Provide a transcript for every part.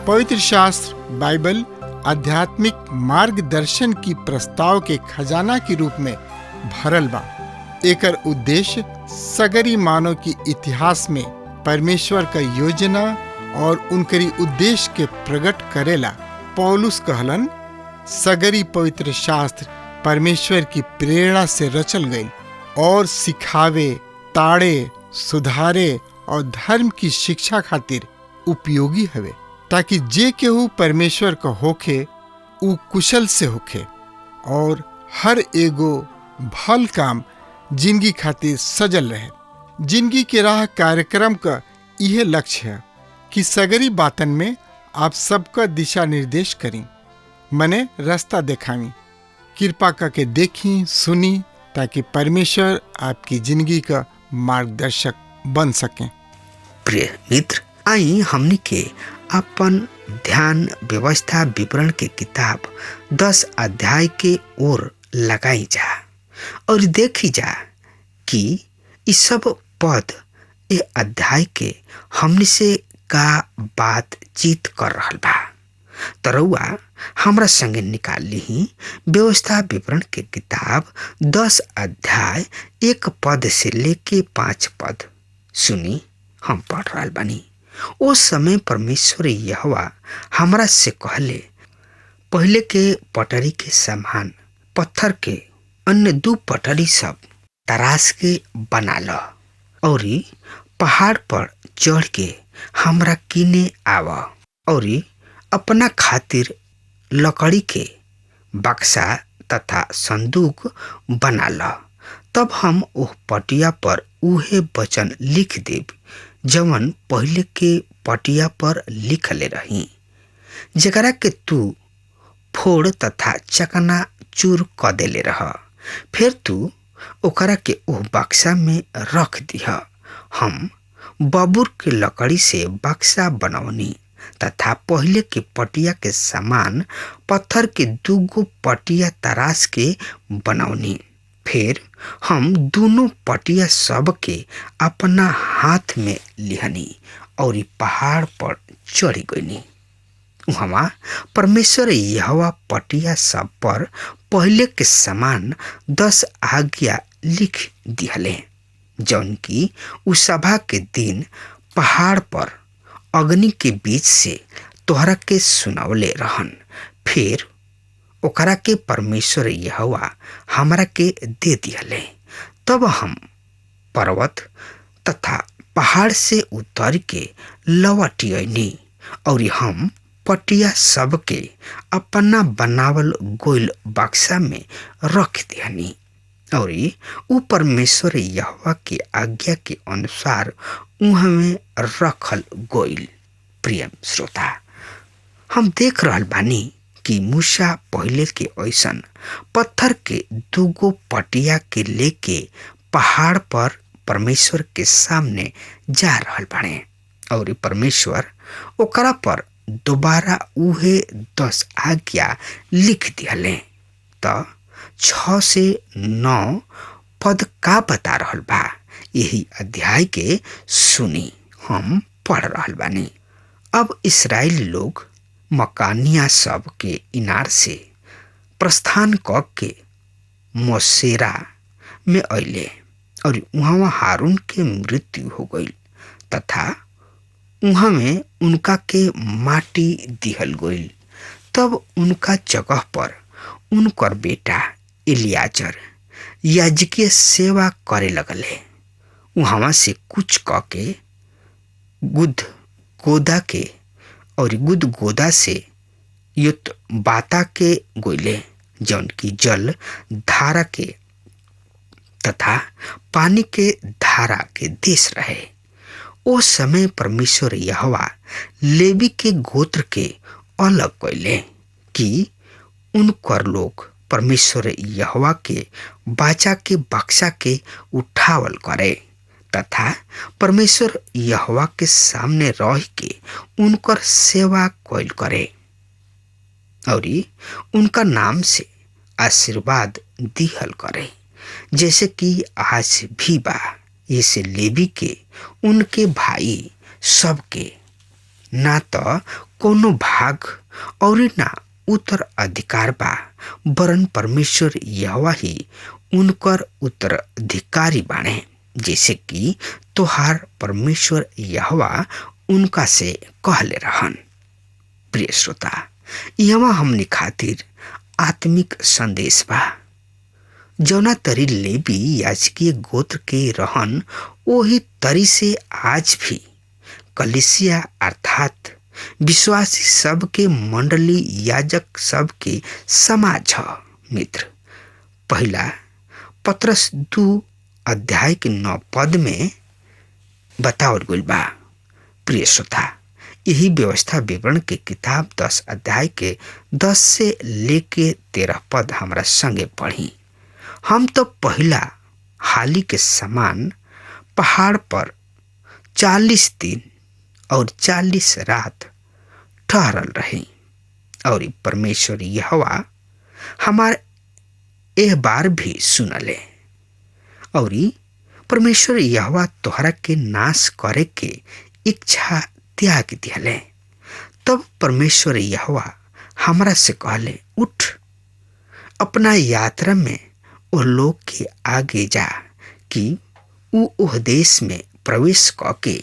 पवित्र शास्त्र बाइबल आध्यात्मिक मार्गदर्शन की प्रस्ताव के खजाना के रूप में भरल बा। एकर उद्देश्य सगरी मानव की इतिहास में परमेश्वर का योजना और उनकरी उद्देश्य के प्रकट करेला। पौलुस कहलन, सगरी पवित्र शास्त्र परमेश्वर की प्रेरणा से रचल गई और सिखावे, ताड़े, सुधारे और धर्म की शिक्षा खातिर उपयोगी हवे, ताकि जे केहू परमेश्वर का होखे उ कुशल से होखे और हर एगो भल काम जिंदगी खातिर सजल रहे। जिंदगी के राह कार्यक्रम का यह लक्ष्य है कि सगरी बातन में आप सबका दिशा निर्देश करी, मने रास्ता दिखावी, कृपा करके देखी सुनी, ताकि परमेश्वर आपकी जिंदगी का मार्गदर्शक बन सके। प्रिय मित्र, आई हमनी के अपन ध्यान व्यवस्था विवरण के किताब 10 अध्याय के ओर लगाई जा और देखी जा कि इस सब पद ए अध्याय के हमनी से का बातचीत कर रहल बा। तरौआ हमरा संगे निकाल ली व्यवस्था विवरण के किताब 10 अध्याय 1 पद से लेके 5 पद सुनी। हम पढ़ रहल बानी। ओ समय परमेश्वर यहोवा हमरा से कहले, पहले के पटरी के समान पत्थर के अन्य 2 पटरी सब तराश के बना ल और पहाड़ पर चढ़ के हमरा किने आव और अपना खातिर लकड़ी के बक्सा तथा संदूक बना ल। तब हम ओह पटिया पर उहे वचन लिख देब जवन पहले के पटिया पर लिखले रही, जकरा के तू फोड़ तथा चकना चूर क देले रह। फिर तू ओकरा के ओह बक्सा में रख दिह। हम बबूर के लकड़ी से बक्सा बनौनी तथा पहले के पटिया के समान पत्थर के 2 पटिया तराश के बनौनी। फिर हम दोनों पटिया सब के अपना हाथ में लिहनी और पहाड़ पर चढ़ी गईनी। वहाँ परमेश्वर यहोवा पटिया सब पर पहले के समान 10 आज्ञा लिख दिहले, जौन की उस सभा के दिन पहाड़ पर अग्नि के बीच से तोहरा के सुनावले रहन। फिर ओकरा के परमेश्वर यहोवा हमरा के दे दिहले। तब हम पर्वत तथा पहाड़ से उतर के लौटियनी और हम पटिया सब के अपना बनावल गोइल बक्सा में रख दिहनी और उ परमेश्वर यहोवा के आज्ञा के अनुसार उहाँ में रखल गोइल। प्रिय श्रोता, हम देख रहल बानी कि मूसा पहले के ऐसन पत्थर के 2 पटिया के लेके पहाड़ पर परमेश्वर के सामने जा रहल बाड़े और परमेश्वर ओकरा पर दोबारा उहे 10 आज्ञा लिख दिहले। त 6 से 9 पद का बता रहल बा, यही अध्याय के सुनी। हम पढ़ रहल बानी। अब इस्राएली लोग मकानिया सब के इनार से प्रस्थान क के मोसेरा में अइले और वहाँ हारून के मृत्यु हो गई तथा वहाँ में उनका के माटी दिहल गई। तब उनका जगह पर उनकर बेटा इलियाजर याजकीय सेवा करे लगले। वहाँ से कुछ क के गुद गोदा के और गुद गोदा से युत बाता के गोइले, जौन की जल धारा के तथा पानी के धारा के देश रहे। ओ समय परमेश्वर यहोवा लेवी के गोत्र के अलग कैले कि उनकर लोग परमेश्वर यहोवा के बाचा के बक्सा के उठावल करे तथा परमेश्वर यहोवा के सामने रह के उनकर सेवा कोइल करे और उनका नाम से आशीर्वाद दिहल करे, जैसे कि आज भी बा। इसे लेवी के उनके भाई सबके ना तो कोनो भाग और ना उत्तराधिकार बा, वरन परमेश्वर यहोवा ही उनकर उत्तराधिकारी बाणे, जैसे कि तोहार परमेश्वर यहोवा उनका से कहले रहन। प्रिय श्रोता, यहाँ हमने खातिर आत्मिक संदेश बा। जौना तरी लेवी याजकीय गोत्र के रहन, वही तरी से आज भी कलीसिया अर्थात विश्वासी सब के मंडली याजक सब के समाज ह। मित्र, पहला पत्रस 2 अध्याय के 9 पद में बतावल गइल बा। प्रिय श्रोता, यही व्यवस्था विवरण के किताब 10 अध्याय के 10 से लेके 13 पद हमरा संगे पढ़ी। हम तो पहला हाली के समान पहाड़ पर 40 दिन और 40 रात ठहरल रही, और परमेश्वर यहोवा हमार एह बार भी सुनले, और परमेश्वर यहोवा तोहरा के नाश करे के इच्छा त्याग दिहले। तब परमेश्वर यहोवा हमरा से कहले, उठ, अपना यात्रा में ओ लोग के आगे जा कि उ ओह देश में प्रवेश करके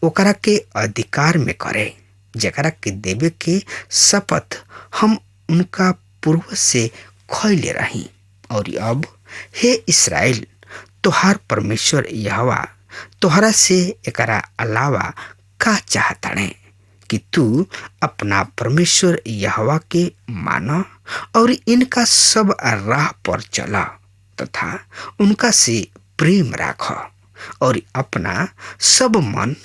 ओकरा के अधिकार में करे, जकरा के देवे के शपथ हम उनका पूर्व से खइले रही। और अब हे इस्राएल, तोहार परमेश्वर यहोवा तोहरा से एकरा अलावा का चाहताड़े कि तू अपना परमेश्वर यहोवा के माना और इनका सब राह पर चला तथा उनका से प्रेम राख, और अपना सब मन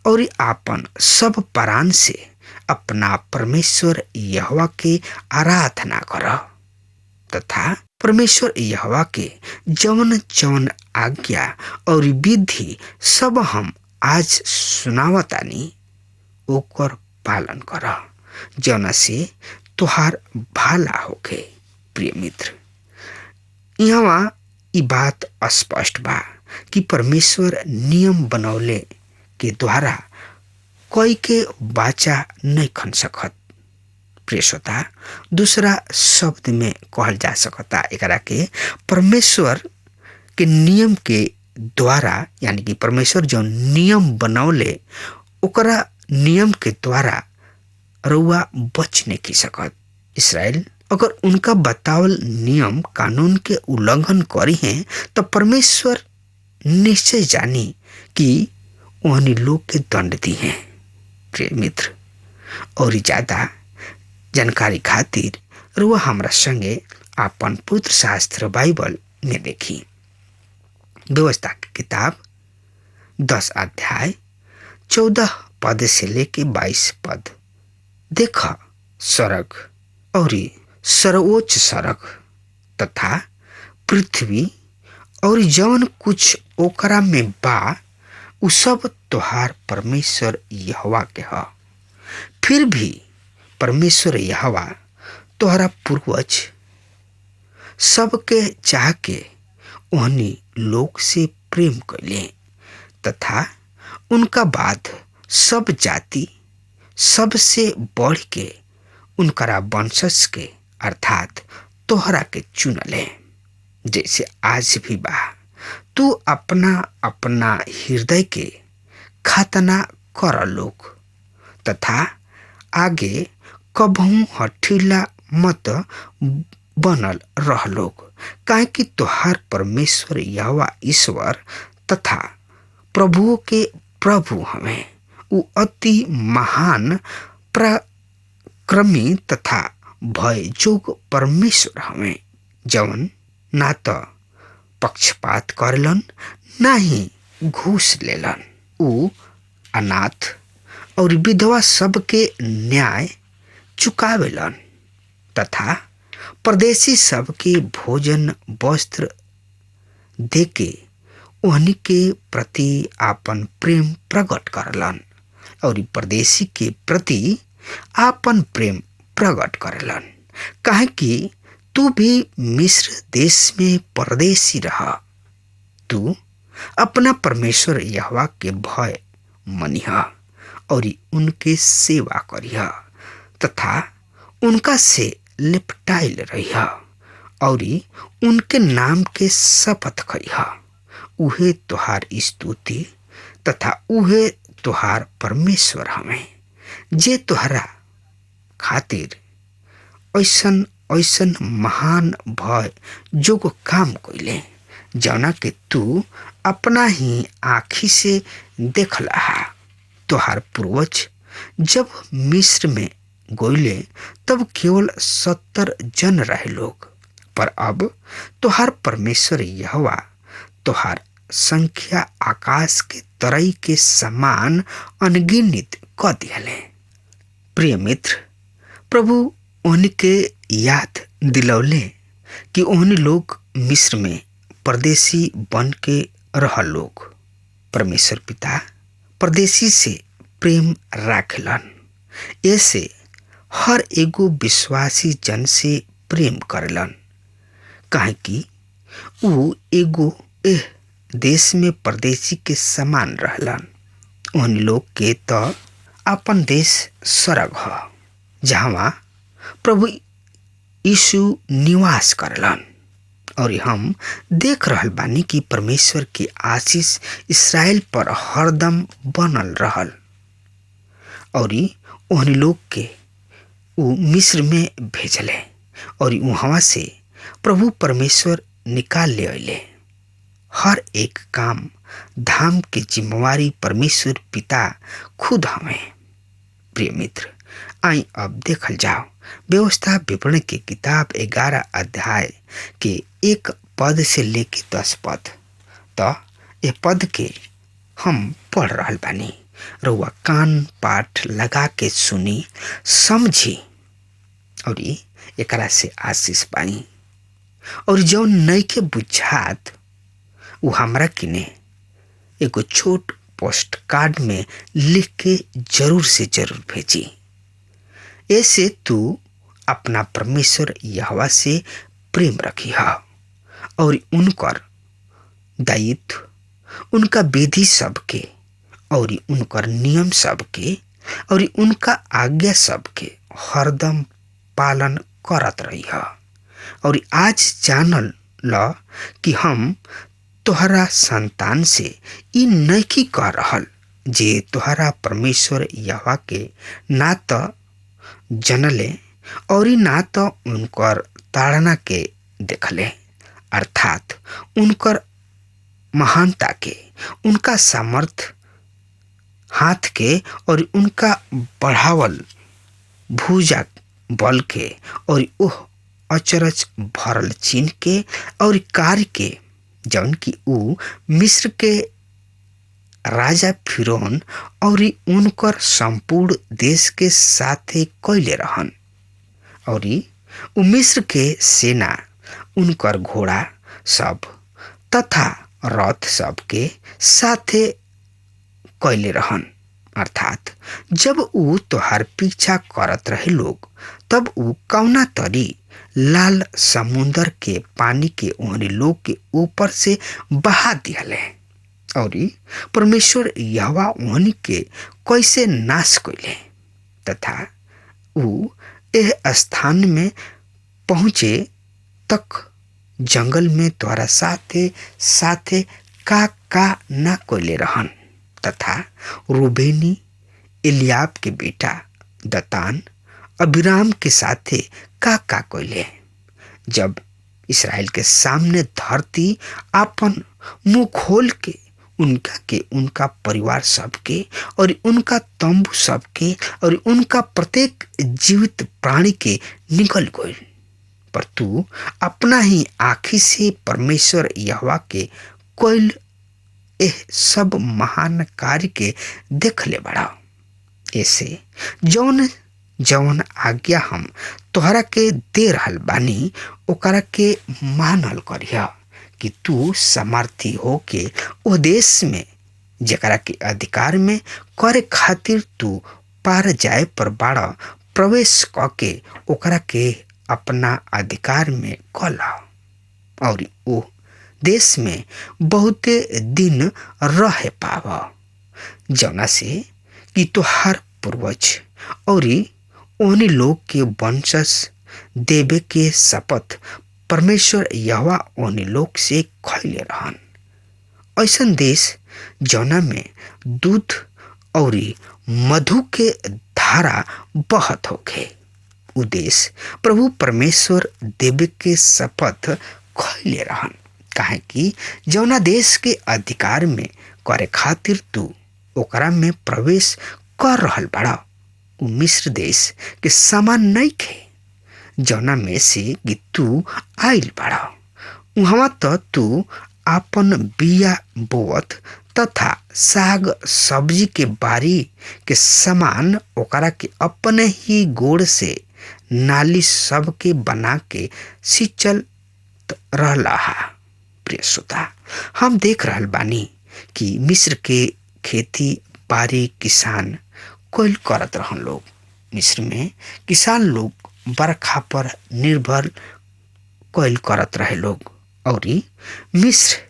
और आपन सब प्राण से अपना परमेश्वर यहोवा के आराधना कर, तथा परमेश्वर यहोवा के जवन जवन आज्ञा और विधि सब हम आज सुनावतानी ओकर पालन कर, जौना से तोहार भाला होके। प्रिय मित्र, यहाँ ई बात स्पष्ट बा कि परमेश्वर नियम बनौले के द्वारा कोई के बाचा नहीं खन सकत। प्रिय श्रोता, दूसरा शब्द में कहल जा सकता एकरा के परमेश्वर के नियम के द्वारा, यानी कि परमेश्वर जो नियम बनौले ओकरा नियम के द्वारा रउआ बच नहीं की सकत। इसराइल अगर उनका बतावल नियम कानून के उल्लंघन करी हैं तो परमेश्वर निश्चय जानी कि उन्हीं लोग के दंड दी हैं। प्रिय मित्र, और ज्यादा जानकारी खातिर रुआ हमरा संगे आपन पुत्र शास्त्र बाइबल में देखी। व्यवस्था की किताब 10 अध्याय 14 पद से लेके 22 पद। देखा, स्वर्ग और सर्वोच्च स्वर्ग तथा पृथ्वी और जवन कुछ ओकरा में बा उ सब तोहार परमेश्वर यहोवा के ह। फिर भी परमेश्वर यहोवा तोहरा पूर्वज सबके चाह के उन्हीं लोग से प्रेम कैले तथा उनका बाद सब जाति सबसे बढ़ के उनकरा वंशज के अर्थात तोहरा के चुनले, जैसे आज भी बा। तू अपना अपना हृदय के खतना कर लोग तथा आगे कबहू हठीला मत बनल रह लोग, काहे कि तोहार परमेश्वर यहोवा ईश्वर तथा प्रभुओं के प्रभु हमें। उ अति महान पराक्रमी तथा भयजोग परमेश्वर हमें, जवन ना तो पक्षपात करलन ना ही घूस लेलन। उ अनाथ और विधवा सबके न्याय चुकावेलन तथा परदेशी सबके भोजन वस्त्र देके ओहनी के प्रति आपन प्रेम प्रकट करलन और परदेशी के प्रति आपन प्रेम प्रकट करलन, काहे कि तू भी मिस्र देश में परदेशी रहा। तू अपना परमेश्वर यहोवा के भय मनिह और उनके सेवा करिह तथा उनका से लिपटाइल रहिह और उनके नाम के शपथ खइह। उहे तुहार स्तुति तथा उहे तुहार परमेश्वर हमें, जे तुहरा खातिर ऐसन ऐसन महान भय जोग काम कइले, जौना के तू अपना ही आँखी से देखला। तुहार पूर्वज जब मिस्र में गोइले तब केवल 70 जन रहे लोग, पर अब तुहार परमेश्वर यहोवा तुहार संख्या आकाश के तरई के समान अनगिनित क दिहले। प्रिय मित्र, प्रभु उनके याद दिलौले कि ओहनी लोग मिस्र में परदेशी बन के रह लोग। परमेश्वर पिता परदेशी से प्रेम राखलन, ऐसे हर एगो विश्वासी जन से प्रेम करलन, काहे कि ऊ एगो एह देश में परदेशी के समान रहलन। उन लोग के तो अपन देश स्वर्ग ह, जहाँ प्रभु यीशु निवास करलन। और हम देख रहल बानी कि परमेश्वर की आशीष इस्राएल पर हरदम बनल रहल और उन लोग के ऊ मिस्र में भेजले और वहाँ से प्रभु परमेश्वर निकाल ले अले। हर एक काम धाम के जिम्मेवारी परमेश्वर पिता खुद हमें। प्रिय मित्र, आई अब देखल जाओ व्यवस्था विवरण की किताब 11 अध्याय के 1 पद से लेके 10 पद। तो ये पद के हम पढ़ रहल बानी, रउआ कान पाठ लगा के सुनी समझी और एकरा से आशीष पाई। और जौन नइखे बुझात उ हमरा किने एगो छोट पोस्ट कार्ड में लिख के जरूर से जरूर भेजी। ऐसे तू अपना परमेश्वर यहोवा से प्रेम रखी है और उनकर दायित्व, उनका विधि सबके और उनकर नियम सबके और उनका आज्ञा सबके हरदम पालन करत रही है। और आज जानल ल कि हम तोहरा संतान से ई नहीं कह रहल जे तोहरा परमेश्वर यहोवा के ना तो जनले और ना तो उनकर ताड़ना के देखले, अर्थात उनकर महानता के, उनका सामर्थ हाथ के और उनका बढ़ावल भुजा बल के और ओह अचरज भरल चिन्ह के और कार्य के जौन की ऊ मिस्र के राजा फिरौन और उनकर संपूर्ण देश के साथे कैले रहन। और ऊ मिस्र के सेना, उनकर घोड़ा सब तथा रथ सब के साथे कैले रहन। अर्थात जब ऊ तोहार पीछा करत रहे लोग, तब ऊ कौना तरी लाल समुंदर के पानी के ओहनी लोग के ऊपर से बहा दिहले और परमेश्वर यहोवा ओहनी के कैसे नाश कैले, तथा ऊ एह स्थान में पहुँचे तक जंगल में तोहरा साथे साथे का ना कैले रहन। तथा रूबेनी इलियाब के बेटा दतान अबिराम के साथे का कैले, जब इस्राएल के सामने धरती आपन मुंह खोल के उनका परिवार सबके और उनका तंबू सबके और उनका प्रत्येक जीवित प्राणी के निकल गई। पर तू अपना ही आँखी से परमेश्वर यहोवा के कोयल एह सब महान कार्य के देख ले बड़ा। ऐसे जौन जौन आज्ञा हम तोहरा के दे रहल बानी ओकरा के मानल करिया, कि तू सामर्थी होके ओ देश में जेकरा के अधिकार में करे खातिर तू पार जाए पर बाड़ा प्रवेश करके ओकरा के अपना अधिकार में कला और ओ देश में बहुते दिन रह पावा, जौना से कि तोहार पूर्वज और ओहनी लोग के वंशज देवे के शपथ परमेश्वर यहोवा ओहनी लोग से खैले रहन। ऐसन देश जौना में दूध और मधु के धारा बहत होखे, उ देश प्रभु परमेश्वर देवे के शपथ खैले रहन। काहे कि जौना देश के अधिकार में करे खातिर तू ओकरा में प्रवेश कर रहल बड़ा, उ मिस्र देश के समान नहीं खे जौना में से कि तू आइल बड़ा। उहवा तो तू आपन बिया बोवत तथा साग सब्जी के बारी के समान ओकरा के अपने ही गोड़ से नाली सब के बना के सिंचल रहला हा। प्रिय श्रोता, हम देख रहल बानी कि मिस्र के खेती बारी किसान कोई करत रहन लोग। मिस्र में किसान लोग बरखा पर निर्भर कोई करत रहे लोग और मिस्र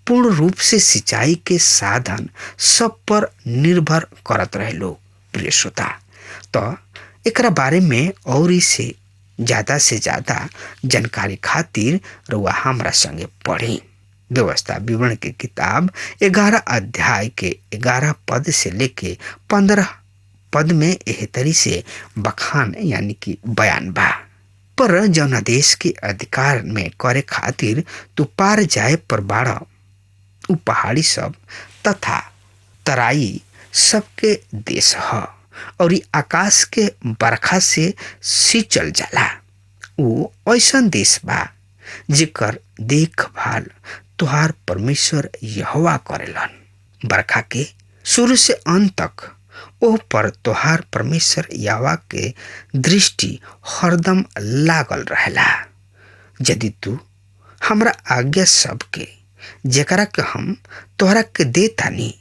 पूर्ण रूप से सिंचाई के साधन सब पर निर्भर करत रहे लोग। प्रिय श्रोता, तो एकरा बारे में और से ज्यादा जानकारी खातिर रउआ हमरा संगे पढ़ी। व्यवस्था विवरण के किताब 11 अध्याय के 11 पद से लेके 15 पद में एह तरी से बखान यानी कि बयान बा। पर जौना देश के अधिकार में करे खातिर तू पार जाए पर बाड़ा, उ पहाड़ी सब तथा तराई सबके देश ह और आकाश के बरखा से सिंचल जाला। उ ऐसन देश बा जेकर देखभाल तुहार परमेश्वर यहोवा करेलन। बरखा के शुरू से अंत तक ओह पर तुहार परमेश्वर यहोवा के दृष्टि हरदम लागल रहेला। यदि तू हमरा आज्ञा सब के जेकरा के हम तोहरा के देतानी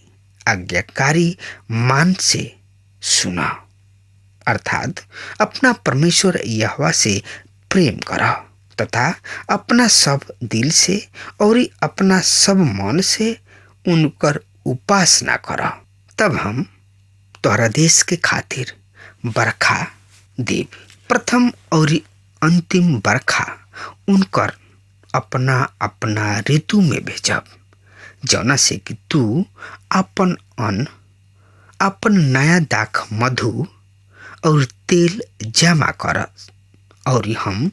आज्ञाकारी मान से सुना, अर्थात अपना परमेश्वर यहोवा से प्रेम करा तथा अपना सब दिल से और अपना सब मन से उनकर उपासना करा, तब हम तोहरा देश के खातिर बरखा देव। प्रथम और अंतिम बरखा उनकर अपना अपना ऋतु में भेजब, जौना से कि तू अपन अन्न, अपन नया दाख मधु और तेल जमा कर और हम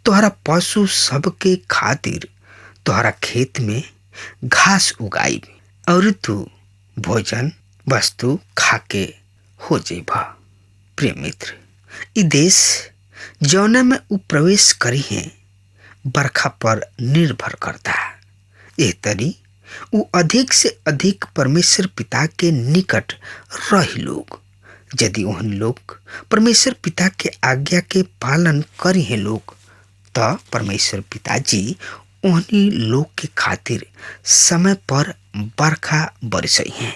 तोहरा पशु सब के खातिर तोहरा खेत में घास उगाई और तू भोजन वस्तु खाके हो जेबा। प्रिय मित्र, इ देश जौना में उ प्रवेश करी हैं बरखा पर निर्भर करता। एह तरी उ अधिक से अधिक परमेश्वर पिता के निकट रही लोग। यदि उन लोग परमेश्वर पिता के आज्ञा के पालन करी हैं लोग, तो परमेश्वर पिताजी उन्हीं लोग के खातिर समय पर बरखा बरसई हैं।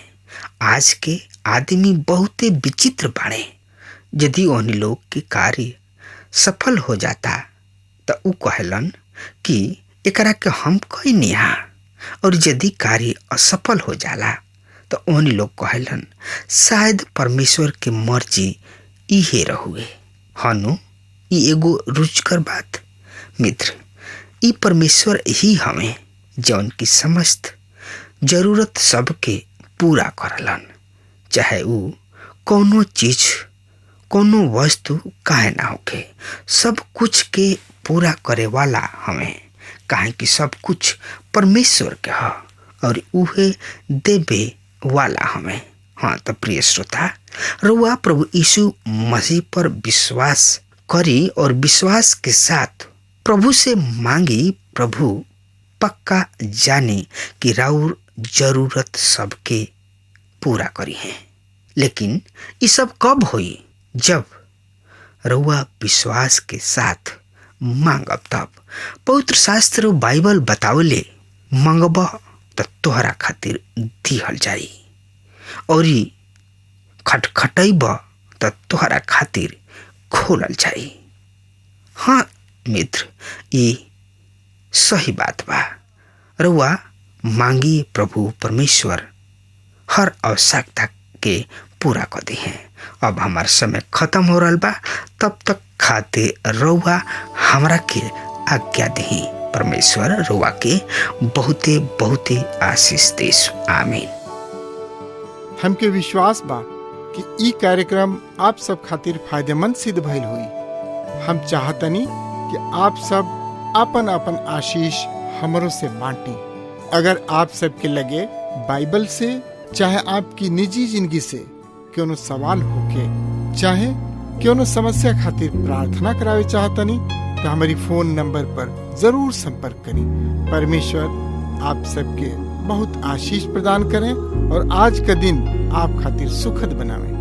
आज के आदमी बहुते विचित्र बाड़े। यदि उन्हीं लोग के कार्य सफल हो जाता तो उ कहलन कि एकरा के हम कोई निहा, और यदि कार्य असफल हो जाला तो उन्हीं लोग कहलन शायद परमेश्वर के मर्जी इहे रहुए। हनु ई एगो रुचकर बात मित्र, ई परमेश्वर ही हमें जौन की समस्त जरूरत सब के पूरा करलन, चाहे उ कोनो चीज कोनो वस्तु काहे ना होके, सब कुछ के पूरा करे वाला हमें, काहे कि सब कुछ परमेश्वर के ह और उहे देवे वाला हमें। हाँ तो प्रिय श्रोता, रउआ प्रभु यीशु मसीह पर विश्वास करी और विश्वास के साथ प्रभु से मांगी। प्रभु पक्का जाने कि राउर जरूरत सबके पूरा करी है। लेकिन ये सब कब होई? जब रउआ विश्वास के साथ मांगब तब। पवित्र शास्त्र बाइबल बतावले मंगब त तोहरा खातिर दिहल जाई, और खटखटैब त तोहरा खातिर खोलल जाई। हाँ मित्र, ये सही बात बा। रउआ मांगी, प्रभु परमेश्वर हर आवश्यकता के पूरा कर दी है। अब हमार समय खत्म हो रहा बा, तब तक खाते रउआ हमरा के आज्ञा दी। परमेश्वर रउआ के बहुते बहुते आशीष देस। आमीन। हमके विश्वास बा कि ई कार्यक्रम आप सब खातिर फायदेमंद सिद्ध भइल हुई। हम चाहतनी कि आप सब अपन अपन आशीष हमरों से बांटी। अगर आप सबके लगे बाइबल से चाहे आपकी निजी जिंदगी से कोनो सवाल होके, चाहे कोनो समस्या खातिर प्रार्थना करावे चाहतनी, तो हमारी फोन नंबर पर जरूर संपर्क करें। परमेश्वर आप सबके बहुत आशीष प्रदान करें और आज का दिन आप खातिर सुखद बनावे।